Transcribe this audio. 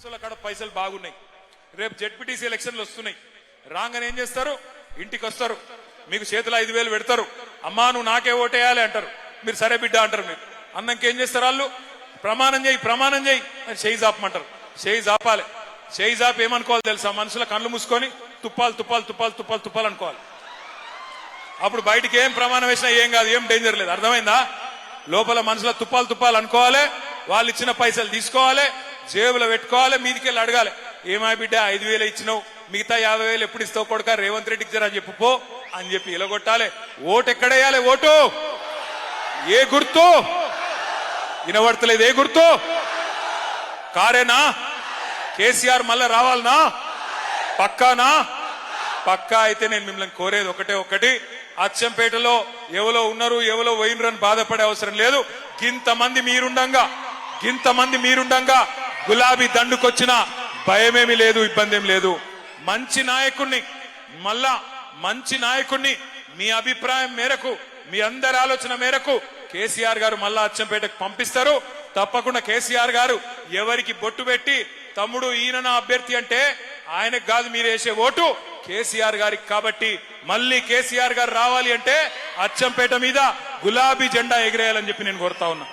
పోలీసుల కాడ పైసలు బాగున్నాయి. రేపు జెడ్పీటీసీ ఎలక్షన్లు వస్తున్నాయి. రాగానే ఏం చేస్తారు? ఇంటికి వస్తారు, మీకు చేతిలో 5,000 పెడతారు. అమ్మా నువ్వు నాకే ఓటేయాలి అంటారు. మీరు సరే బిడ్డ అంటారు. మీరు అన్నాక ఏం చేస్తారు? వాళ్ళు ప్రమాణం చేయి ప్రమాణం చేయి అని చేయి జాపమంటారు. చేయి జాపాలి. చేయి జాపి ఏమనుకోవాలి తెలుసా? మనుషుల కళ్ళు మూసుకొని తుప్పాలు తుప్పాలు తుప్పాలు తుప్పాలు తుప్పాలు అనుకోవాలి. అప్పుడు బయటికి ఏం ప్రమాణం వేసినా ఏం కాదు, ఏం డేంజర్ లేదు. అర్థమైందా? లోపల మనుషుల తుప్పాలు తుప్పాలు అనుకోవాలి. వాళ్ళు ఇచ్చిన పైసలు తీసుకోవాలి, జేబులో పెట్టుకోవాలి, మీదికెళ్ళి అడగాలి. ఏమా బిడ్డ 5,000 ఇచ్చినావు, మిగతా 50,000 ఎప్పుడు ఇస్తావు కొడుక, రేవంత్ రెడ్డికి జరా చెప్పు పో అని చెప్పి ఇలగొట్టాలి. ఓటు ఎక్కడేయాలి? ఓటు ఏ గుర్తు వినబడతలేదు? ఏ గుర్తు? కారేనా? కేసీఆర్ మళ్ళా రావాలనా? పక్కానా? పక్కా అయితే నేను మిమ్మల్ని కోరేది ఒకటి, అచ్చంపేటలో ఎవరో ఉన్నారు ఎవరో పోయినరు అని బాధపడే అవసరం లేదు. గింతమంది మీరుండంగా గులాబీ దండుకొచ్చిన భయమేమి లేదు, ఇబ్బంది ఏమి లేదు. మంచి నాయకుడిని మీ అభిప్రాయం మేరకు, మీ అందరి ఆలోచన మేరకు కేసీఆర్ గారు మళ్ళా అచ్చంపేటకు పంపిస్తారు. తప్పకుండా కేసీఆర్ గారు ఎవరికి బొట్టు పెట్టి తమ్ముడు ఈయన నా అభ్యర్థి అంటే ఆయనకు కాదు మీరు వేసే ఓటు కేసీఆర్ గారికి. కాబట్టి మళ్ళీ కేసీఆర్ గారు రావాలి అంటే అచ్చంపేట మీద గులాబీ జెండా ఎగిరేయాలని చెప్పి నేను కోరుతా ఉన్నా.